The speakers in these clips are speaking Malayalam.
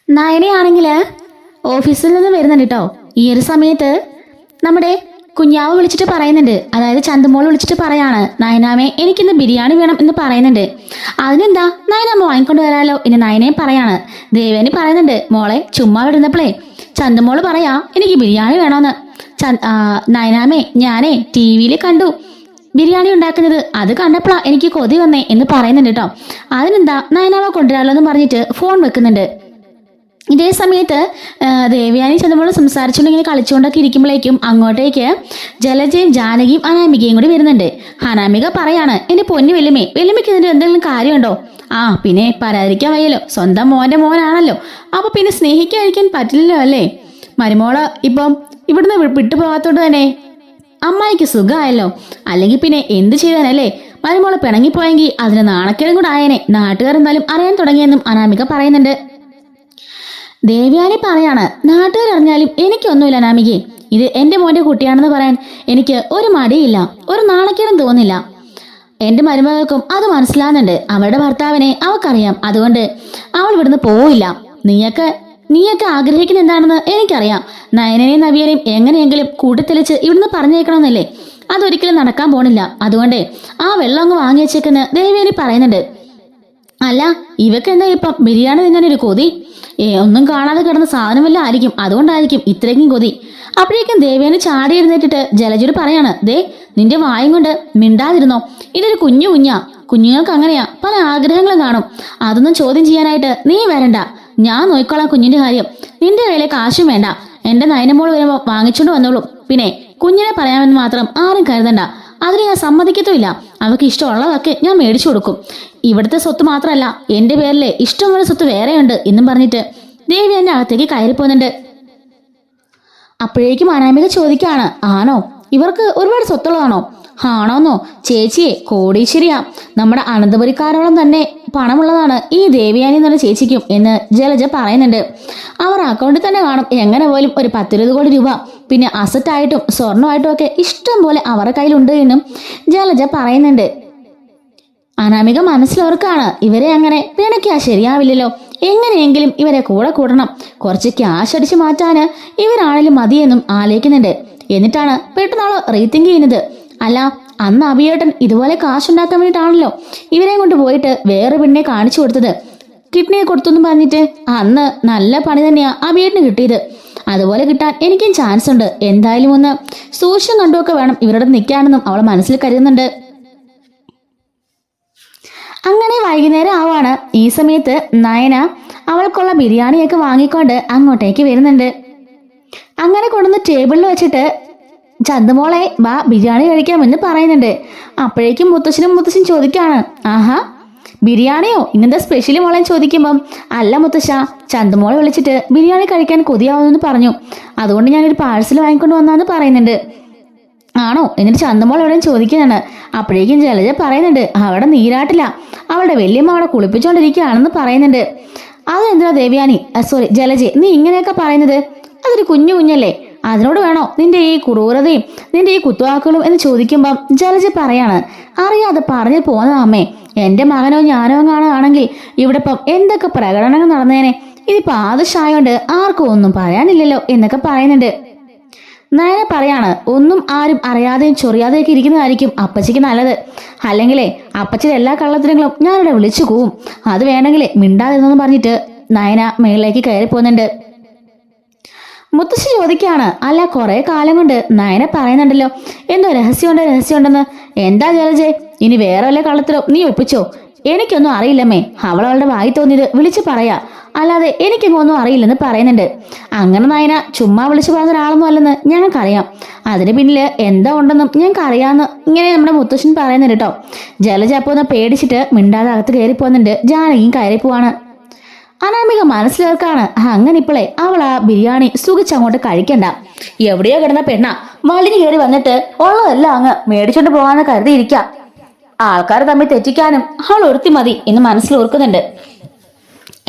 നയനയാണെങ്കിൽ ഓഫീസിൽ നിന്ന് വരുന്നുണ്ട് കേട്ടോ. ഈ ഒരു സമയത്ത് നമ്മുടെ കുഞ്ഞാവ് വിളിച്ചിട്ട് പറയുന്നുണ്ട്, അതായത് ചന്തുമോൾ വിളിച്ചിട്ട് പറയാണ്, നയനാമേ എനിക്കിന്ന് ബിരിയാണി വേണം എന്ന് പറയുന്നുണ്ട്. അതിനെന്താ നയനാമ്മ വാങ്ങിക്കൊണ്ട് വരാലോ എന്ന് നയനയും പറയാണ്. ദേവേനി പറയുന്നുണ്ട്, മോളെ ചുമ്മാ വിടുന്നപ്പോളേ ചന്തുമോള് പറയാ എനിക്ക് ബിരിയാണി വേണമെന്ന്. നയനാമേ ഞാനേ ടി വിയിൽ കണ്ടു ബിരിയാണി ഉണ്ടാക്കുന്നത്, അത് കണ്ടപ്പോഴാ എനിക്ക് കൊതി വന്നേ എന്ന് പറയുന്നുണ്ട് കേട്ടോ. അതിനെന്താ നയനാമ കൊണ്ടുവരാലോ എന്ന് പറഞ്ഞിട്ട് ഫോൺ വെക്കുന്നുണ്ട്. ഇതേ സമയത്ത് ദേവയാനി ചന്തുമോള് സംസാരിച്ചുകൊണ്ട് ഇങ്ങനെ കളിച്ചുകൊണ്ടൊക്കെ ഇരിക്കുമ്പോഴേക്കും അങ്ങോട്ടേക്ക് ജലജയും ജാനകിയും അനാമികയും കൂടി വരുന്നുണ്ട്. അനാമിക പറയാണ്, എന്റെ പൊന്നു വെല്ലുമ്മയ്ക്ക് ഇതിന്റെ എന്തെങ്കിലും കാര്യമുണ്ടോ? പിന്നെ പരാതിരിക്കാൻ വയ്യല്ലോ, സ്വന്തം മോന്റെ മോനാണല്ലോ, അപ്പൊ പിന്നെ സ്നേഹിക്കാതിരിക്കാൻ പറ്റില്ലല്ലോ അല്ലേ? മരുമോള് ഇപ്പം ഇവിടുന്ന് വിട്ടുപോകാത്തോണ്ട് തന്നെ അമ്മായിക്ക് സുഖമായല്ലോ. അല്ലെങ്കിൽ പിന്നെ എന്ത് ചെയ്താനല്ലേ മരുമോള് പിണങ്ങിപ്പോയെങ്കിൽ അതിന് നാണക്കേടും കൂടെ ആയേനെ, നാട്ടുകാരെന്തായാലും അറിയാൻ തുടങ്ങിയെന്നും അനാമിക പറയുന്നുണ്ട്. ദേവയാനി പറയാണ്, നാട്ടുകാരറിഞ്ഞാലും എനിക്കൊന്നുമില്ല അനാമികയെ, ഇത് എന്റെ മോന്റെ കുട്ടിയാണെന്ന് പറയാൻ എനിക്ക് ഒരു മടിയില്ല, ഒരു നാണക്കേടും തോന്നില്ല. എന്റെ മരുമകൾക്കും അത് മനസ്സിലാകുന്നുണ്ട്, അവളുടെ ഭർത്താവിനെ അവൾക്കറിയാം, അതുകൊണ്ട് അവൾ ഇവിടുന്ന് പോവില്ല. നീയൊക്കെ ആഗ്രഹിക്കുന്ന എന്താണെന്ന് എനിക്കറിയാം. നയനനെയും നവ്യനെയും എങ്ങനെയെങ്കിലും കൂട്ടിത്തെളിച്ച് ഇവിടുന്ന് പറഞ്ഞേക്കണമെന്നല്ലേ, അതൊരിക്കലും നടക്കാൻ പോണില്ല. അതുകൊണ്ട് ആ വെള്ളം അങ്ങ് വാങ്ങി വെച്ചേക്കെന്ന് ദേവയാനി പറയുന്നുണ്ട്. അല്ല ഇവക്ക് എന്താ ഇപ്പം ബിരിയാണി തിന്നാനൊരു കൊതി? ഒന്നും കാണാതെ കിടന്ന സാധനമല്ല ആയിരിക്കും, അതുകൊണ്ടായിരിക്കും ഇത്രയ്ക്കും കൊതി. അപ്പോഴേക്കും ദേവേനെ ചാടി എഴുന്നേറ്റിട്ട് ജലജോട് പറയാണ്, ദേ നിന്റെ വായും കൊണ്ട് മിണ്ടാതിരുന്നോ, ഇതൊരു കുഞ്ഞുങ്ങൾക്ക് അങ്ങനെയാ, പല ആഗ്രഹങ്ങളും കാണും, അതൊന്നും ചോദ്യം ചെയ്യാനായിട്ട് നീ വരണ്ട, ഞാൻ നോക്കിക്കോളാം കുഞ്ഞിന്റെ കാര്യം, നിന്റെ കയ്യിലെ കാശും വേണ്ട, എന്റെ നയനമോള് വരുമ്പോ വാങ്ങിച്ചോണ്ട് വന്നോളൂ. പിന്നെ കുഞ്ഞിനെ പറയാമെന്ന് മാത്രം ആരും കരുതണ്ട, അതിന് ഞാൻ സമ്മതിക്കത്തുമില്ല. അവൾക്ക് ഇഷ്ടമുള്ളതൊക്കെ ഞാൻ മേടിച്ചു കൊടുക്കും. ഇവിടുത്തെ സ്വത്ത് മാത്രമല്ല എന്റെ പേരിലെ ഇഷ്ടമുള്ള സ്വത്ത് വേറെയുണ്ട് എന്നും പറഞ്ഞിട്ട് ദേവി എന്നെ അകത്തേക്ക് കയറിപ്പോകുന്നുണ്ട്. അപ്പോഴേക്കും അനാമിക ചോദിക്കാണ്, ആണോ ഇവർക്ക് ഒരുപാട് സ്വത്തുള്ളതാണോ? ആണോന്നോ ചേച്ചിയെ, കോടീശ്വരിയാ, നമ്മുടെ അനന്തപുരിക്കാരോളം തന്നെ പണമുള്ളതാണ് ഈ ദേവയാനി എന്നുള്ള ചേച്ചിക്കും എന്ന് ജലജ പറയുന്നുണ്ട്. അവർ അക്കൗണ്ടിൽ തന്നെ കാണും എങ്ങനെ പോലും ഒരു 10-20 കോടി രൂപ, പിന്നെ അസറ്റായിട്ടും സ്വർണ്ണമായിട്ടും ഒക്കെ ഇഷ്ടം പോലെ അവരുടെ കയ്യിലുണ്ട് എന്നും ജലജ പറയുന്നുണ്ട്. അനാമിക മനസ്സിലോർക്കാണ്, ഇവരെ അങ്ങനെ പിണക്കിയാ ശരിയാവില്ലല്ലോ, എങ്ങനെയെങ്കിലും ഇവരെ കൂടെ കൂടണം, കുറച്ച് ക്യാഷ് അടിച്ചു മാറ്റാന് ഇവരാണെങ്കിലും മതിയെന്നും ആലോചിക്കുന്നുണ്ട്. എന്നിട്ടാണ് പെട്ടെന്നാള് റീതിങ്ക് ചെയ്യുന്നത്, അല്ല അന്ന് അഭിയേട്ടൻ ഇതുപോലെ കാശുണ്ടാക്കാൻ വേണ്ടിയിട്ടാണല്ലോ ഇവരെ കൊണ്ട് പോയിട്ട് വേറെ പെണ്ണിനെ കാണിച്ചു കൊടുത്തത്, കിഡ്നിയെ കൊടുത്തെന്നും പറഞ്ഞിട്ട്. അന്ന് നല്ല പണി തന്നെയാ അഭിയേട്ടന് കിട്ടിയത്, അതുപോലെ കിട്ടാൻ എനിക്കും ചാൻസ് ഉണ്ട്. എന്തായാലും ഒന്ന് സൂക്ഷ്യം കണ്ടുമൊക്കെ വേണം ഇവരോട് നിൽക്കാനെന്നും അവൾ മനസ്സിൽ കരുതുന്നുണ്ട്. അങ്ങനെ വൈകുന്നേരം ആവാണ്. ഈ സമയത്ത് നയന അവൾക്കുള്ള ബിരിയാണിയൊക്കെ വാങ്ങിക്കൊണ്ട് അങ്ങോട്ടേക്ക് വരുന്നുണ്ട്. അങ്ങനെ കൊണ്ടുവന്ന് ടേബിളിൽ വെച്ചിട്ട് ചന്തുമോളെ വാ ബിരിയാണി കഴിക്കാമെന്ന് പറയുന്നുണ്ട്. അപ്പോഴേക്കും മുത്തശ്ശൻ ചോദിക്കാണ്, ആഹാ ബിരിയാണിയോ, ഇന്നെന്താ സ്പെഷ്യൽ മോളെ ചോദിക്കുമ്പം, അല്ല മുത്തശ്ശ, ചന്തുമോളെ വിളിച്ചിട്ട് ബിരിയാണി കഴിക്കാൻ കൊതിയാവുമെന്ന് പറഞ്ഞു, അതുകൊണ്ട് ഞാനൊരു പാഴ്സൽ വാങ്ങിക്കൊണ്ട് വന്നാന്ന് പറയുന്നുണ്ട്. ആണോ? എന്നിട്ട് ചന്തുമോൾ എവിടെയും ചോദിക്കുന്നുണ്ട്. അപ്പോഴേക്കും ജലജ പറയുന്നുണ്ട്, അവിടെ നീരാട്ടില്ല, അവളുടെ വല്യമ്മ അവിടെ കുളിപ്പിച്ചോണ്ടിരിക്കുകയാണെന്ന് പറയുന്നുണ്ട്. അതെന്താ ദേവയാനി, സോറി ജലജെ, നീ ഇങ്ങനെയൊക്കെ പറയുന്നത്? അതൊരു കുഞ്ഞല്ലേ, അതിനോട് വേണോ നിന്റെ ഈ ക്രൂരതയും നിന്റെ ഈ കുത്തുവാക്കുകളും എന്ന് ചോദിക്കുമ്പം ജലജ പറയാണ്, അറിയാതെ പറഞ്ഞു പോന്നതാ അമ്മേ, എന്റെ മകനോ ഞാനോ കാണുകയാണെങ്കിൽ ഇവിടെ ഇപ്പം എന്തൊക്കെ പ്രകടനങ്ങൾ നടന്നേനെ, ഇതിപ്പോ ആദർശായോണ്ട് ആർക്കും ഒന്നും പറയാനില്ലല്ലോ എന്നൊക്കെ പറയുന്നുണ്ട്. നയന പറയാണ്, ഒന്നും ആരും അറിയാതെയും ചൊറിയാതെയൊക്കെ ഇരിക്കുന്നതായിരിക്കും അപ്പച്ചിക്ക് നല്ലത്, അല്ലെങ്കിലേ അപ്പച്ചിയുടെ എല്ലാ കള്ളത്തരങ്ങളും ഞാനിവിടെ വിളിച്ചു പോവും, അത് വേണമെങ്കിലേ മിണ്ടാതിരുന്നെന്ന് പറഞ്ഞിട്ട് നയന മേളിലേക്ക് കയറി പോകുന്നുണ്ട്. മുത്തശ്ശി ചോദിക്കാണ്, അല്ല കുറെ കാലം കൊണ്ട് നയന പറയുന്നുണ്ടല്ലോ എന്തോ രഹസ്യമുണ്ടെന്ന്, എന്താ ജലജെ, ഇനി വേറെ വല്ല കള്ളത്തിലോ നീ ഒപ്പിച്ചോ? എനിക്കൊന്നും അറിയില്ലമ്മേ, അവളുടെ വായി തോന്നിയത് വിളിച്ചു പറയാ, അല്ലാതെ എനിക്കൊന്നും അറിയില്ലെന്ന് പറയുന്നുണ്ട്. അങ്ങനെ നയന ചുമ്മാ വിളിച്ചു പറഞ്ഞ ഒരാളൊന്നും അല്ലെന്ന് ഞങ്ങൾക്കറിയാം, അതിന് പിന്നില് എന്താ ഉണ്ടെന്നും ഞങ്ങൾക്ക് അറിയാമെന്ന് ഇങ്ങനെ നമ്മുടെ മുത്തശ്ശൻ പറയുന്നുണ്ട് കേട്ടോ. ജലജ അപ്പൊ ഒന്ന് പേടിച്ചിട്ട് മിണ്ടാതെ അകത്ത് കയറി പോകുന്നുണ്ട്. ജാനകിയും കയറി പോവാണ്. അനാമിക മനസ്സിലേക്കാണ്, അങ്ങനെ ഇപ്പോളെ അവൾ ആ ബിരിയാണി സുഖിച്ചങ്ങോട്ട് കഴിക്കണ്ട, എവിടെയോ കിടന്ന പെണ്ണ വലിഞ്ഞു കയറി വന്നിട്ട് ഉള്ളതെല്ലാം അങ്ങ് മേടിച്ചോണ്ട് പോകാന്ന് കരുതിയിരിക്കാം, ആൾക്കാർ തമ്മിൽ തെറ്റിക്കാനും അവൾ ഒരുത്തി മതി എന്ന് മനസ്സിലോർക്കുന്നുണ്ട്.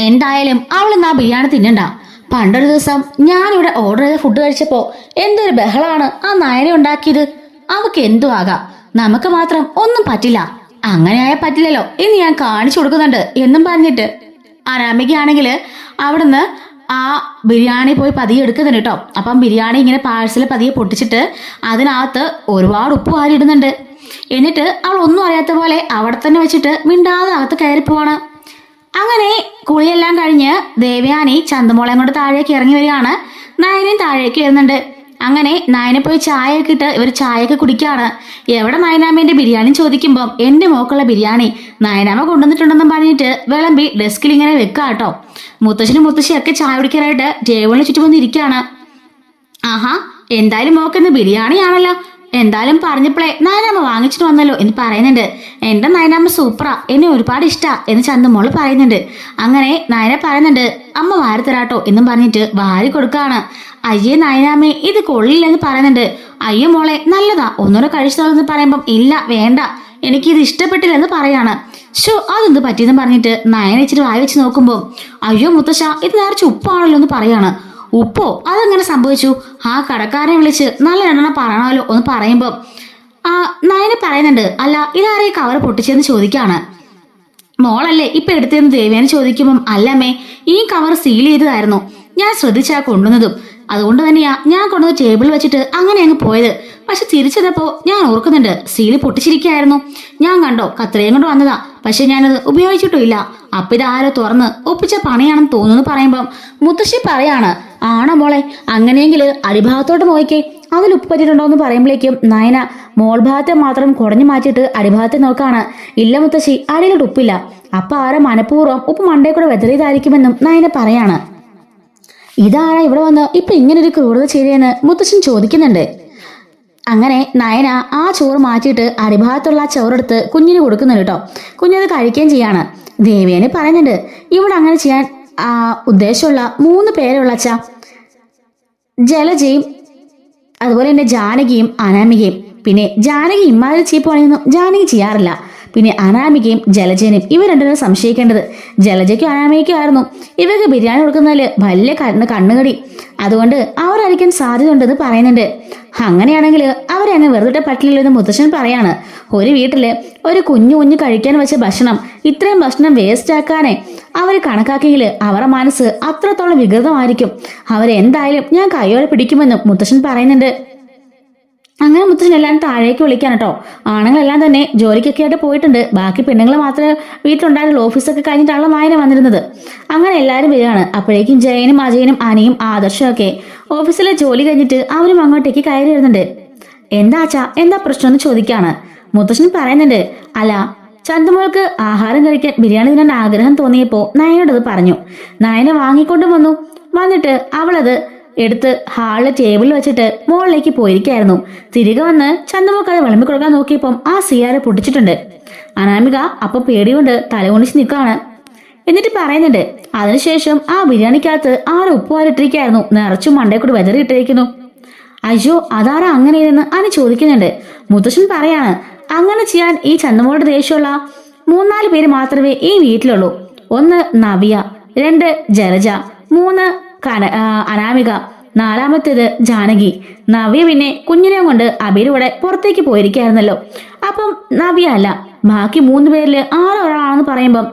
എന്തായാലും അവൾ ഇന്ന് ആ ബിരിയാണി തിന്നണ്ട. പണ്ടൊരു ദിവസം ഞാനിവിടെ ഓർഡർ ചെയ്ത ഫുഡ് കഴിച്ചപ്പോ എന്തൊരു ബഹളാണ് ആ നയന ഉണ്ടാക്കിയത്. അവക്ക് എന്തു ആകാം, നമുക്ക് മാത്രം ഒന്നും പറ്റില്ല, അങ്ങനെയായ പറ്റില്ലല്ലോ, ഇനി ഞാൻ കാണിച്ചു കൊടുക്കുന്നുണ്ട് എന്നും പറഞ്ഞിട്ട് അനാമികയാണെങ്കിൽ അവിടുന്ന് ആ ബിരിയാണി പോയി പതിയെ എടുക്കുന്നുണ്ട് കേട്ടോ. അപ്പം ബിരിയാണി ഇങ്ങനെ പാഴ്സൽ പതിയെ പൊട്ടിച്ചിട്ട് അതിനകത്ത് ഒരുപാട് ഉപ്പ് വാരി ഇടുന്നുണ്ട്. എന്നിട്ട് അവൾ ഒന്നും അറിയാത്ത പോലെ അവിടെ തന്നെ വെച്ചിട്ട് മിണ്ടാതെ അകത്ത് കയറി പോവാണ്. അങ്ങനെ കുളിയെല്ലാം കഴിഞ്ഞ് ദേവയാനി ചന്തമോളെ കൊണ്ട് താഴേക്ക് ഇറങ്ങി വരികയാണ്. നയനയും താഴേക്ക് വരുന്നുണ്ട്. അങ്ങനെ നയനെ പോയി ചായ ഒക്കെ ഇട്ട് ഇവർ ചായയൊക്കെ കുടിക്കുകയാണ്. എവിടെ നയനാമേന്റെ ബിരിയാണി ചോദിക്കുമ്പോൾ എന്റെ മോക്കുള്ള ബിരിയാണി നയനാമ കൊണ്ടുവന്നിട്ടുണ്ടെന്നും പറഞ്ഞിട്ട് വിളമ്പി ഡെസ്കിൽ ഇങ്ങനെ വെക്കുക കേട്ടോ. മുത്തശ്ശനും മുത്തശ്ശിയൊക്കെ ചായ കുടിക്കാനായിട്ട് ടേബിളിന് ചുറ്റും വന്ന് ഇരിക്കുകയാണ്. ആഹാ, എന്തായാലും മോക്കെന്ന് ബിരിയാണിയാണല്ലോ. എന്തായാലും പറഞ്ഞപ്പോഴേ നയനാമ്മ വാങ്ങിച്ചിട്ട് വന്നല്ലോ എന്ന് പറയുന്നുണ്ട്. എന്റെ നയനാമ്മ സൂപ്പറാ, എന്നെ ഒരുപാട് ഇഷ്ടാ എന്ന് ചന്തമോള് പറയുന്നുണ്ട്. അങ്ങനെ നയന പറയുന്നുണ്ട്, അമ്മ വാരി തരാട്ടോ എന്നും പറഞ്ഞിട്ട് വാരി കൊടുക്കുകയാണ്. അയ്യേ നയനാമ്മേ, ഇത് കൊള്ളില്ലെന്ന് പറയുന്നുണ്ട്. അയ്യോ മോളെ നല്ലതാ, ഒന്നുകൂടെ കഴിച്ചതോന്ന് പറയുമ്പം ഇല്ല വേണ്ട, എനിക്കിത് ഇഷ്ടപ്പെട്ടില്ലെന്ന് പറയാണ്. അതെന്ത് പറ്റിയെന്ന് പറഞ്ഞിട്ട് നയന ഇച്ചിരി വായി വെച്ച് നോക്കുമ്പോൾ അയ്യോ മുത്തശ്ശ, ഇത് നിറച്ച് ഉപ്പാണല്ലോ എന്ന് പറയാണ്. ഉപ്പോ? അതെങ്ങനെ സംഭവിച്ചു? ആ കടക്കാരനെ വിളിച്ച് നല്ല എണ്ണ പറയണമല്ലോ ഒന്ന് പറയുമ്പോ നയന പറയുന്നുണ്ട്, അല്ല ഇതാരെ കവർ പൊട്ടിച്ചെന്ന് ചോദിക്കാണ്. മോളല്ലേ ഇപ്പൊ എടുത്തതെന്ന് ദേവേനെ ചോദിക്കുമ്പം അല്ലമ്മേ, ഈ കവർ സീൽ ചെയ്തതായിരുന്നു, ഞാൻ ശ്രദ്ധിച്ചാ കൊണ്ടുവന്നതും, അതുകൊണ്ട് തന്നെയാ ഞാൻ കൊണ്ടുവന്ന് ടേബിൾ വെച്ചിട്ട് അങ്ങനെ അങ്ങ് പോയത്. പക്ഷെ തിരിച്ചതപ്പോ ഞാൻ ഓർക്കുന്നുണ്ട് സീല് പൊട്ടിച്ചിരിക്കുകയായിരുന്നു. ഞാൻ കണ്ടോ കത്രയും കൊണ്ട് വന്നതാ, പക്ഷെ ഞാനത് ഉപയോഗിച്ചിട്ടുമില്ല. അപ്പൊ ഇതാരോ തുറന്ന് ഒപ്പിച്ച പണിയാണെന്ന് തോന്നുന്നു പറയുമ്പം മുത്തശ്ശി പറയാണ്, ആണോ മോളെ, അങ്ങനെയെങ്കിൽ അടിഭാഗത്തോട്ട് നോക്കിക്കേ, അതിൽ ഉപ്പ് പറ്റിയിട്ടുണ്ടോ എന്ന് പറയുമ്പോഴേക്കും നയന മോൾ ഭാഗത്തെ മാത്രം കുടഞ്ഞു മാറ്റിയിട്ട് അടിഭാഗത്തെ നോക്കാണ്. ഇല്ല മുത്തശ്ശി, അടിയിലോട്ട് ഉപ്പില്ല. അപ്പൊ ആരോ മനഃപൂർവ്വം ഉപ്പ് മണ്ടേ കൂടെ വെതറിയതായിരിക്കുമെന്നും നയന പറയാണ്. ഇതാരാ ഇവിടെ വന്ന് ഇപ്പൊ ഇങ്ങനൊരു ക്രൂരത ചെയ്തതെന്ന് മുത്തശ്ശൻ ചോദിക്കുന്നുണ്ട്. അങ്ങനെ നയന ആ ചോറ് മാറ്റിയിട്ട് അടിഭാഗത്തുള്ള ആ ചോറെടുത്ത് കുഞ്ഞിന് കൊടുക്കുന്നുണ്ട് കേട്ടോ. കുഞ്ഞത് കഴിക്കുകയും ചെയ്യാണ്. ദേവേനെ പറയുന്നുണ്ട്, ഇവിടെ അങ്ങനെ ചെയ്യാൻ ഉദ്ദേശമുള്ള 3 പേരുള്ള അച്ഛ, ജലജയും അതുപോലെ തന്നെ ജാനകിയും അനാമികയും. പിന്നെ ജാനകി ഇമ്മാതിരി ചീപ്പ് പണിയൊന്നും ജാനകി ചെയ്യാറില്ല. പിന്നെ അനാമികയും ജലജനും ഇവർ രണ്ടുപേരും സംശയിക്കേണ്ടത്. ജലജയ്ക്കും അനാമികയ്ക്കും ആയിരുന്നു ഇവർക്ക് ബിരിയാണി കൊടുക്കുന്നതിൽ വലിയ കണ്ണുകടി. അതുകൊണ്ട് അവരടിക്കാൻ സാധ്യത ഉണ്ടെന്ന് പറയുന്നുണ്ട്. അങ്ങനെയാണെങ്കിൽ അവരെ അങ്ങ് വെറുതെ പറ്റില്ലല്ലോ എന്ന് മുത്തശ്ശൻ പറയാണ്. ഒരു വീട്ടില് ഒരു കുഞ്ഞു കഴിക്കാൻ വെച്ച ഭക്ഷണം ഇത്രയും ഭക്ഷണം വേസ്റ്റ് ആക്കാനേ അവർ കണക്കാക്കിയെങ്കിൽ അവരുടെ മനസ്സ് അത്രത്തോളം വികൃതമായിരിക്കും. അവരെന്തായാലും ഞാൻ കൈയോടെ പിടിക്കുമെന്നും മുത്തശ്ശൻ പറയുന്നുണ്ട്. അങ്ങനെ മുത്തശ്ശൻ എല്ലാം താഴേക്ക് വിളിക്കാൻ കേട്ടോ. ആണുങ്ങളെല്ലാം തന്നെ ജോലിക്കൊക്കെ ആയിട്ട് പോയിട്ടുണ്ട്. ബാക്കി പെണ്ണുങ്ങൾ മാത്രമേ വീട്ടിലുണ്ടായിരുന്നുള്ളൂ. ഓഫീസൊക്കെ കഴിഞ്ഞിട്ടാണല്ലോ നായന വന്നിരുന്നത്. അങ്ങനെ എല്ലാവരും വരികയാണ്. അപ്പോഴേക്കും ജയനും അജയനും അനിയും ആദർശവും ഒക്കെ ഓഫീസിലെ ജോലി കഴിഞ്ഞിട്ട് അവരും അങ്ങോട്ടേക്ക് കയറി വരുന്നുണ്ട്. എന്താ അച്ഛാ, എന്താ പ്രശ്നം എന്ന് ചോദിക്കാണ്. മുത്തശ്ശൻ പറയുന്നുണ്ട്, അല്ല ചന്തുമോൾക്ക് ആഹാരം കഴിക്കാൻ ബിരിയാണി തിന്നാൻ ആഗ്രഹം തോന്നിയപ്പോ നയനോടത് പറഞ്ഞു. നയന വാങ്ങിക്കൊണ്ടും വന്നിട്ട് അവളത് എടുത്ത് ഹാളിലെ ടേബിളിൽ വെച്ചിട്ട് മുകളിലേക്ക് പോയിരിക്കായിരുന്നു. തിരികെ വന്ന് ചന്തുമോൾക്ക് അത് വിളമ്പി കൊടുക്കാൻ നോക്കിയപ്പം ആ സിയാറ് പൊട്ടിച്ചിട്ടുണ്ട്. അനാമിക അപ്പം പേടികൊണ്ട് തലകൊണിച്ച് നിൽക്കുകയാണ്. എന്നിട്ട് പറയുന്നുണ്ട്, അതിനുശേഷം ആ ബിരിയാണിക്കകത്ത് ആരും ഉപ്പ് വാരിട്ടിരിക്കായിരുന്നു, നിറച്ചും മണ്ടേക്കൂടി വെതറിയിട്ടിരിക്കുന്നു. അയ്യോ അതാരാ അങ്ങനെയെന്ന് അനി ചോദിക്കുന്നുണ്ട്. മുത്തശ്ശൻ പറയാണ്, അങ്ങനെ ചെയ്യാൻ ഈ ചന്ദമോളുടെ ദേഷ്യമുള്ള 3-4 പേര് മാത്രമേ ഈ വീട്ടിലുള്ളൂ. 1 നവ്യ, 2 ജലജ, 3 അനാമിക, 4-മത്തേത് ജാനകി. നവ്യ പിന്നെ കുഞ്ഞിനെ കൊണ്ട് അബിയുടെ പുറത്തേക്ക് പോയിരിക്കായിരുന്നല്ലോ. അപ്പം നവ്യ അല്ല, ബാക്കി 3 പേരില് ഒരാളാണെന്ന് പറയുമ്പം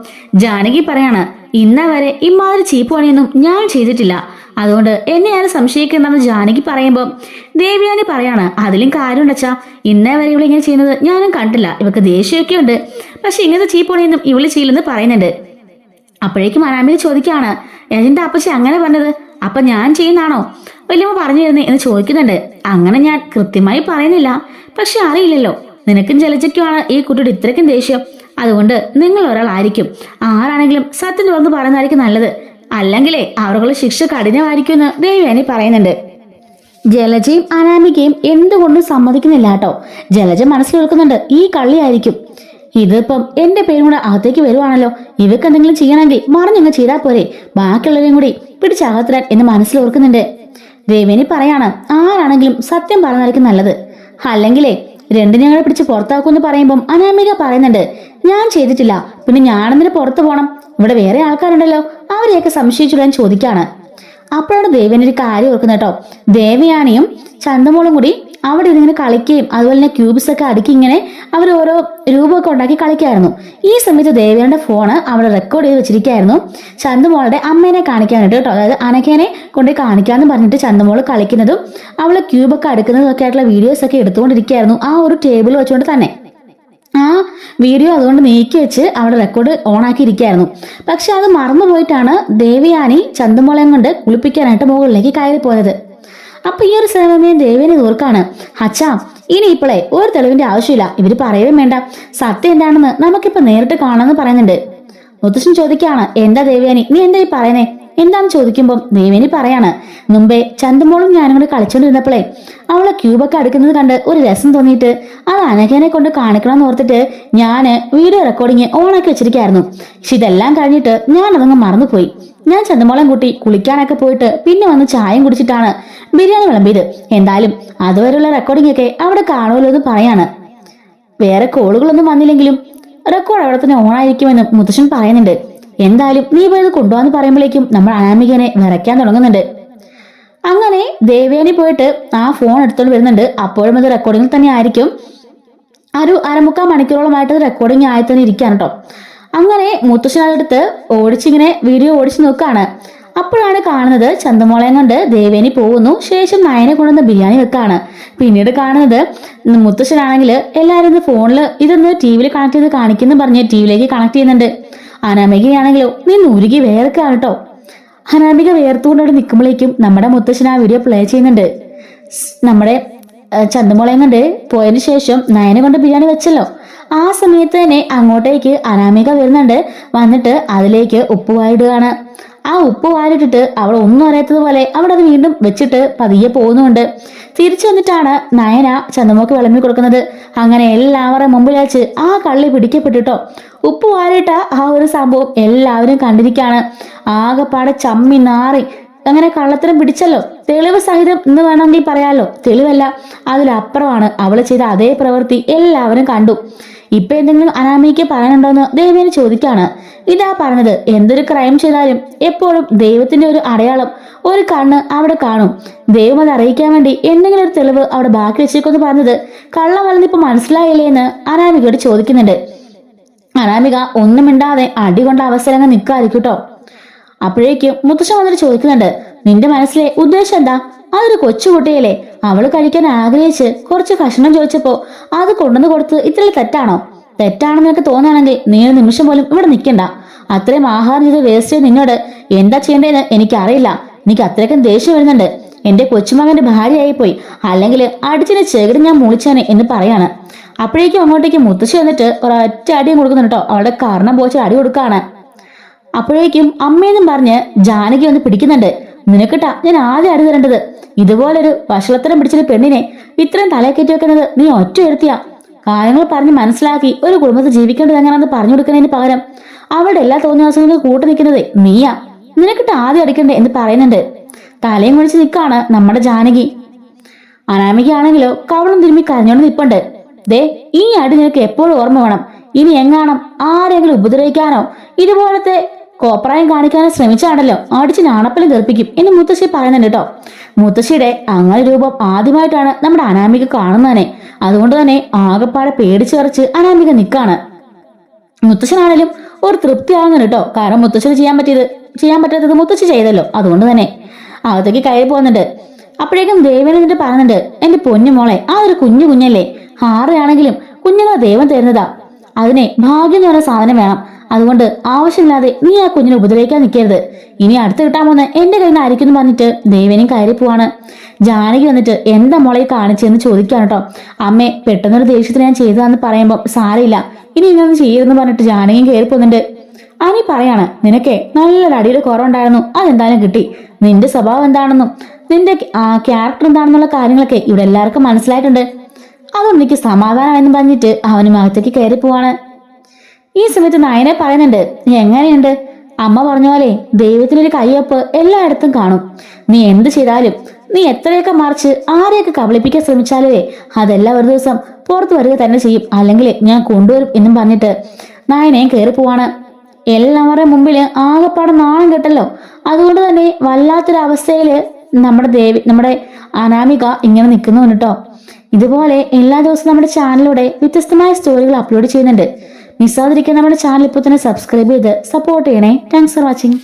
ജാനകി പറയാണ്, ഇന്നേ വരെ ഇമാതിരി ചീപ്പ് പണിയൊന്നും ഞാൻ ചെയ്തിട്ടില്ല, അതുകൊണ്ട് എന്നെ ഞാൻ സംശയിക്കണ്ടെന്ന് ജാനകി പറയുമ്പോൾ ദേവ്യാനി പറയാണ്, അതിലും കാര്യമുണ്ടച്ചാ, ഇന്നേ വരെ ഇവളിങ്ങനെ ചെയ്യുന്നത് ഞാനും കണ്ടില്ല. ഇവക്ക് ദേഷ്യമൊക്കെ ഉണ്ട്, പക്ഷെ ഇങ്ങനത്തെ ചീപ്പ് പണിയൊന്നും ഇവള് ചെയ്യില്ലെന്ന് പറയുന്നുണ്ട്. അപ്പോഴേക്കും അനാമിക ചോദിക്കാണ്, എന്റെ അപ്പച്ചി അങ്ങനെ പറഞ്ഞത് അപ്പൊ ഞാൻ ചെയ്യുന്നാണോ വല്യമ്മ പറഞ്ഞു തരുന്നേ എന്ന് ചോദിക്കുന്നുണ്ട്. അങ്ങനെ ഞാൻ കൃത്യമായി പറയുന്നില്ല, പക്ഷെ അറിയില്ലല്ലോ, നിനക്കും ജലജയ്ക്കുമാണ് ഈ കുട്ടിയുടെ ഇത്രയ്ക്കും ദേഷ്യം. അതുകൊണ്ട് നിങ്ങൾ ഒരാളായിരിക്കും. ആരാണെങ്കിലും സത്യം തുറന്ന് പറയുന്നതായിരിക്കും നല്ലത്, അല്ലെങ്കിലേ അവരുടെ ശിക്ഷ കഠിനമായിരിക്കുമെന്ന് ദേവയാനി പറയുന്നുണ്ട്. ജലജയും അനാമികയും എന്തുകൊണ്ടും സമ്മതിക്കുന്നില്ല കേട്ടോ. ജലജ മനസ്സിൽ വെക്കുന്നുണ്ട്, ഈ കള്ളിയായിരിക്കും. ഇതിപ്പം എന്റെ പേരും കൂടെ അകത്തേക്ക് വരുവാണല്ലോ, ഇവക്ക് എന്തെങ്കിലും ചെയ്യണമെങ്കിൽ മറിഞ്ഞങ്ങ് ചെയ്താൽ പോരെ, ബാക്കിയുള്ളവരെയും കൂടി പിടിച്ചകത്തിരാൻ എന്ന് മനസ്സിൽ ഓർക്കുന്നുണ്ട്. ദേവേനി പറയാണ്, ആരാണെങ്കിലും സത്യം പറഞ്ഞായിരിക്കും നല്ലത്, അല്ലെങ്കിലേ 2 ഞങ്ങളെ പിടിച്ച് പുറത്താക്കുമെന്ന് പറയുമ്പം അനാമിക പറയുന്നുണ്ട്, ഞാൻ ചെയ്തിട്ടില്ല, പിന്നെ ഞാനെന്തിന് പുറത്തു പോകണം, ഇവിടെ വേറെ ആൾക്കാരുണ്ടല്ലോ, അവരെയൊക്കെ സംശയിച്ചിടാൻ ചോദിക്കാണ്. അപ്പോഴാണ് ദേവേനി ഒരു കാര്യം ഓർക്കുന്നത് കേട്ടോ. ദേവയാനിയും ചന്തമോളും കൂടി അവിടെ ഇതിങ്ങനെ കളിക്കുകയും അതുപോലെ തന്നെ ക്യൂബ്സ് ഒക്കെ അടുക്കി ഇങ്ങനെ അവർ ഓരോ രൂപമൊക്കെ ഉണ്ടാക്കി കളിക്കായിരുന്നു. ഈ സമയത്ത് ദേവേന്റെ ഫോണ് അവിടെ റെക്കോർഡ് ചെയ്ത് വെച്ചിരിക്കുകയായിരുന്നു ചന്തുമോളുടെ അമ്മേനെ കാണിക്കാനായിട്ട് കേട്ടോ. അതായത് അനഘേനെ കൊണ്ട് കാണിക്കാന്ന് പറഞ്ഞിട്ട് ചന്തുമോള് കളിക്കുന്നതും അവള് ക്യൂബൊക്കെ അടുക്കുന്നതും ഒക്കെ ആയിട്ടുള്ള വീഡിയോസ് ഒക്കെ എടുത്തുകൊണ്ടിരിക്കുകയായിരുന്നു ആ ഒരു ടേബിൾ വെച്ചുകൊണ്ട് തന്നെ. ആ വീഡിയോ അതുകൊണ്ട് നീക്കി വെച്ച് അവിടെ റെക്കോർഡ് ഓൺ ആക്കിയിരിക്കുകയായിരുന്നു. പക്ഷെ അത് മറന്നുപോയിട്ടാണ് ദേവയാനി ചന്തുമോളയും കൊണ്ട് കുളിപ്പിക്കാനായിട്ട് മുകളിലേക്ക് കയറി പോയത്. അപ്പൊ ഈ ഒരു സമയം ദേവേനെ ഓർക്കാണ്, അച്ഛാ ഇനി ഇപ്പോഴേ ഒരു തെളിവിന്റെ ആവശ്യമില്ല, ഇവര് പറയുകയും വേണ്ട, സത്യം എന്താണെന്ന് നമുക്കിപ്പോ നേരിട്ട് കാണാമെന്ന് പറയുന്നുണ്ട്. മുത്തശ്ശൻ ചോദിക്കാണ്, എന്താ ദേവയാനി നീ എന്താ ഈ പറയുന്നേ എന്താന്ന് ചോദിക്കുമ്പോൾ ദേവേനി പറയാണ്, മുമ്പേ ചന്തുമോളും ഞാനും കൂടി കളിച്ചോണ്ടിരുന്നപ്പോഴേ അവളെ ക്യൂബൊക്കെ അടുക്കുന്നത് കണ്ട് ഒരു രസം തോന്നിയിട്ട് അത് അനഘേനെ കൊണ്ട് കാണിക്കണമെന്ന് ഓർത്തിട്ട് ഞാന് വീഡിയോ റെക്കോർഡിങ് ഓണാക്കി വെച്ചിരിക്കായിരുന്നു. പക്ഷെ ഇതെല്ലാം കഴിഞ്ഞിട്ട് ഞാൻ അതങ്ങ് മറന്നുപോയി. ഞാൻ ചന്തുമോളം കൂട്ടി കുളിക്കാനൊക്കെ പോയിട്ട് പിന്നെ വന്ന് ചായയും കുടിച്ചിട്ടാണ് ബിരിയാണി വിളമ്പിയത്. എന്തായാലും അതുവരെയുള്ള റെക്കോർഡിംഗ് ഒക്കെ അവിടെ കാണുമല്ലോ എന്ന് പറയാണ്. വേറെ കോളുകളൊന്നും വന്നില്ലെങ്കിലും റെക്കോർഡ് അവിടെ തന്നെ ഓണായിരിക്കുമെന്ന് മുത്തശ്ശൻ പറയുന്നുണ്ട്. എന്തായാലും നീ പോയത് കൊണ്ടുപോകാന്ന് പറയുമ്പോഴേക്കും നമ്മൾ അനാമികനെ വിറയ്ക്കാൻ തുടങ്ങുന്നുണ്ട്. അങ്ങനെ ദേവേനി പോയിട്ട് ആ ഫോൺ എടുത്തോണ്ട് വരുന്നുണ്ട്. അപ്പോഴും അത് റെക്കോർഡിംഗ് തന്നെ ആയിരിക്കും. ഒരു 1/4 മണിക്കൂറോളമായിട്ട് റെക്കോർഡിംഗ് ആയി തന്നെ ഇരിക്കുകയാണ് കേട്ടോ. അങ്ങനെ മുത്തശ്ശനടുത്ത് ഓടിച്ചിങ്ങനെ വീഡിയോ ഓടിച്ചു നോക്കാണ്. അപ്പോഴാണ് കാണുന്നത് ചന്തുമോളയും കൊണ്ട് ദേവേനി പോകുന്നു. ശേഷം നയനെ കൊണ്ടുവന്ന് ബിരിയാണി വെക്കാണ്. പിന്നീട് കാണുന്നത് മുത്തശ്ശനാണെങ്കിൽ എല്ലാവരും ഫോണിൽ ഇതൊന്ന് ടി വിയിൽ കണക്ട് ചെയ്ത് കാണിക്കുന്നു പറഞ്ഞ് ടി വിയിലേക്ക് കണക്ട് ചെയ്യുന്നുണ്ട്. അനാമികയാണെങ്കിലോ നിന്ന് ഉരുകി വേർക്കാണ് കേട്ടോ. അനാമിക വേർത്തുകൊണ്ടവിടെ നിൽക്കുമ്പോഴേക്കും നമ്മുടെ മുത്തശ്ശൻ ആ വീഡിയോ പ്ലേ ചെയ്യുന്നുണ്ട്. നമ്മുടെ ചന്തുമോളയും കൊണ്ട് പോയതിനു ശേഷം നയനെ കൊണ്ട് ബിരിയാണി വെച്ചല്ലോ. ആ സമയത്ത് തന്നെ അങ്ങോട്ടേക്ക് അനാമിക വരുന്നുണ്ട്. വന്നിട്ട് അതിലേക്ക് ഉപ്പ് വാരിടുകയാണ്. ആ ഉപ്പ് വാരിട്ടിട്ട് അവൾ ഒന്നും അറിയാത്തതുപോലെ അവിടെ അത് വീണ്ടും വെച്ചിട്ട് പതിയെ പോകുന്നുണ്ട്. തിരിച്ചു വന്നിട്ടാണ് നയന ചന്തുമോക്ക് വിളമ്പി കൊടുക്കുന്നത്. അങ്ങനെ എല്ലാവരുടെ മുമ്പിൽ വെച്ച് ആ കള്ളി പിടിക്കപ്പെട്ടിട്ടോ. ഉപ്പ് വാരിട്ട ആ ഒരു സംഭവം എല്ലാവരും കണ്ടിരിക്കാണ്. ആകെപ്പാടെ ചമ്മി നാറി അങ്ങനെ കള്ളത്തരം പിടിച്ചല്ലോ. തെളിവ് സഹിതം എന്ന് വേണമെങ്കിൽ പറയാലോ. തെളിവല്ല, അതിലപ്പുറമാണ് അവള് ചെയ്ത അതേ പ്രവൃത്തി എല്ലാവരും കണ്ടു. ഇപ്പൊ എന്തെങ്കിലും അനാമിക്ക് പറയാനുണ്ടോന്ന് ദേവേനി ചോദിക്കാണ്. ഇതാ പറഞ്ഞത്, എന്തൊരു ക്രൈം ചെയ്താലും എപ്പോഴും ദൈവത്തിന്റെ ഒരു അടയാളം, ഒരു കണ്ണ് അവിടെ കാണും. ദൈവം അത് അറിയിക്കാൻ വേണ്ടി എന്തെങ്കിലും ഒരു തെളിവ് അവിടെ ബാക്കി വെച്ചേക്കൊന്ന് പറഞ്ഞത് കള്ളമല്ലെന്ന് ഇപ്പൊ മനസ്സിലായില്ലേ എന്ന് അനാമികയോട് ചോദിക്കുന്നുണ്ട്. അനാമിക ഒന്നും മിണ്ടാതെ അടികൊണ്ട അവസരങ്ങൾ നിൽക്കാതിരിക്കും കേട്ടോ. അപ്പോഴേക്കും മുത്തശ്ശൻ വന്നിട്ട് ചോദിക്കുന്നുണ്ട്, നിന്റെ മനസ്സിലെ ഉദ്ദേശം എന്താ? അതൊരു കൊച്ചുകുട്ടിയല്ലേ, അവള് കഴിക്കാൻ ആഗ്രഹിച്ച് കുറച്ച് കഷ്ണം ചോദിച്ചപ്പോ അത് കൊണ്ടുവന്ന് കൊടുത്ത് ഇത്ര തെറ്റാണോ? തെറ്റാണെന്ന് നിനക്ക് തോന്നുകയാണെങ്കിൽ നീ ഒരു നിമിഷം പോലും ഇവിടെ നിൽക്കണ്ട. അത്രയും ആഹാരം ചെയ്ത് വേസ്റ്റ് ചെയ്ത് നിന്നോട് എന്താ ചെയ്യേണ്ടതെന്ന് എനിക്കറിയില്ല. എനിക്ക് അത്രയ്ക്കും ദേഷ്യം വരുന്നുണ്ട്. എന്റെ കൊച്ചുമകന്റെ ഭാര്യയായി പോയി, അല്ലെങ്കിൽ അടിച്ചിനെ ചെകിട് ഞാൻ മുളിച്ചാനെ എന്ന് പറയാണ്. അപ്പോഴേക്കും അങ്ങോട്ടേക്ക് മുത്തശ്ശി വന്നിട്ട് ഒരൊറ്റ അടിയും കൊടുക്കുന്നുണ്ട് കേട്ടോ. അവളുടെ കാരണം പോച്ച് അടി കൊടുക്കാണ്. അപ്പോഴേക്കും അമ്മയെന്നും പറഞ്ഞ് ജാനകി വന്ന് പിടിക്കുന്നുണ്ട്. നിനക്കിട്ടാ ഞാൻ ആദ്യം അടി തരേണ്ടത്. ഇതുപോലൊരു വഷളത്തരം പിടിച്ചൊരു പെണ്ണിനെ ഇത്രയും തലക്കയറ്റി വെക്കുന്നത് നീ ഒറ്റ എടുത്തിയാ. കാര്യങ്ങൾ പറഞ്ഞ് മനസ്സിലാക്കി ഒരു കുടുംബത്തിൽ ജീവിക്കേണ്ടത് എങ്ങനെയാണെന്ന് പറഞ്ഞു കൊടുക്കുന്നതിന് പകരം അവളുടെ എല്ലാ തോന്നിയാസങ്ങൾക്ക് കൂട്ടു നിൽക്കുന്നത് നീയാ. നിനക്കിട്ട് ആദ്യം അടിക്കണ്ടേ എന്ന് പറയുന്നുണ്ട്. തലയും കുഴിച്ച് നിൽക്കാണ് നമ്മുടെ ജാനകി. അനാമികയാണെങ്കിലോ കവളം തിരുമ്പി കരഞ്ഞോണ്ട് നിൽപ്പുണ്ട്. ദേ, ഈ അടി നിനക്ക് എപ്പോഴും ഓർമ്മ വേണം. ഇനി എങ്ങാണം ആരെങ്കിലും ഉപദ്രവിക്കാനോ ഇതുപോലത്തെ കോപ്രായം കാണിക്കാനോ ശ്രമിച്ചാണല്ലോ അടിച്ച് നാണപ്പലം തെറിപ്പിക്കും എന്ന് മുത്തശ്ശി പറയുന്നുണ്ട് കേട്ടോ. മുത്തശ്ശിയുടെ അങ്ങനെ രൂപം ആദ്യമായിട്ടാണ് നമ്മുടെ അനാമിക കാണുന്നതന്നെ. അതുകൊണ്ട് തന്നെ ആകെപ്പാടെ പേടിച്ചു കറച്ച് അനാമിക നിൽക്കാണ്. മുത്തശ്ശനാണേലും ഒരു തൃപ്തി ആവുന്നുണ്ട് കേട്ടോ. കാരണം മുത്തശ്ശന് ചെയ്യാൻ പറ്റാത്തത് മുത്തശ്ശി ചെയ്തല്ലോ. അതുകൊണ്ട് തന്നെ അകത്തേക്ക് കയറി പോകുന്നുണ്ട്. അപ്പോഴേക്കും ദേവൻ എന്നിട്ട് പറയുന്നുണ്ട്, എന്റെ പൊന്നു മോളെ, ആ ഒരു കുഞ്ഞല്ലേ, ആരെയാണെങ്കിലും കുഞ്ഞുങ്ങളെ ദൈവം തരുന്നതാ. അതിനെ ഭാഗ്യം എന്ന് പറയുന്ന സാധനം വേണം. അതുകൊണ്ട് ആവശ്യമില്ലാതെ നീ ആ കുഞ്ഞിനെ ഉപദ്രവിക്കാൻ നിൽക്കരുത്. ഇനി അടുത്ത് കിട്ടാൻ പോകുന്ന എന്റെ കയ്യിൽ നിന്ന് ആയിരിക്കും എന്ന് പറഞ്ഞിട്ട് ദേവനും കയറി പോവാണ്. ജാനകി വന്നിട്ട് എന്താ മോളെ കാണിച്ചെന്ന് ചോദിക്കാണ് കേട്ടോ. അമ്മേ, പെട്ടെന്നൊരു ദേഷ്യത്തിന് ഞാൻ ചെയ്തതാന്ന് പറയുമ്പോൾ സാരമില്ല, ഇനി ഇങ്ങനെ ചെയ്യരുതെന്ന് പറഞ്ഞിട്ട് ജാനകിയും കയറി പോകുന്നുണ്ട്. അനി പറയാണ്, നിനക്കെ നല്ലൊരു അടിയുടെ കുറവുണ്ടായിരുന്നു, അതെന്തായാലും കിട്ടി. നിന്റെ സ്വഭാവം എന്താണെന്നും നിന്റെ ക്യാരക്ടർ എന്താണെന്നുള്ള കാര്യങ്ങളൊക്കെ ഇവിടെ എല്ലാവർക്കും മനസ്സിലായിട്ടുണ്ട്. അതുകൊണ്ട് എനിക്ക് സമാധാനം എന്ന് പറഞ്ഞിട്ട് അവനും അകത്തേക്ക് കയറി പോവാണ്. ഈ സമയത്ത് നയനെ പറയുന്നുണ്ട്, നീ എങ്ങനെയുണ്ട്? അമ്മ പറഞ്ഞ പോലെ ദൈവത്തിനൊരു കയ്യൊപ്പ് എല്ലായിടത്തും കാണും. നീ എന്ത് ചെയ്താലും, നീ എത്രയൊക്കെ മറിച്ച് ആരെയൊക്കെ കബളിപ്പിക്കാൻ ശ്രമിച്ചാലേ അതെല്ലാം ഒരു ദിവസം പുറത്തു വരിക തന്നെ ചെയ്യും, അല്ലെങ്കിൽ ഞാൻ കൊണ്ടുവരും എന്നും പറഞ്ഞിട്ട് നയനയും കയറി പോവാണ്. എല്ലാവരുടെ മുമ്പില് ആകെപ്പാടെ നാണം കെട്ടല്ലോ. അതുകൊണ്ട് തന്നെ വല്ലാത്തൊരവസ്ഥയില് നമ്മുടെ അനാമിക ഇങ്ങനെ നിൽക്കുന്നു കേട്ടോ. ഇതുപോലെ എല്ലാ ദിവസവും നമ്മുടെ ചാനലിലൂടെ വ്യത്യസ്തമായ സ്റ്റോറികൾ അപ്ലോഡ് ചെയ്യുന്നുണ്ട്. മിസ്സാതിരിക്കാൻ നമ്മുടെ ചാനൽ ഇപ്പോൾ തന്നെ സബ്സ്ക്രൈബ് ചെയ്ത് സപ്പോർട്ട് ചെയ്യണേ. Thanks for watching.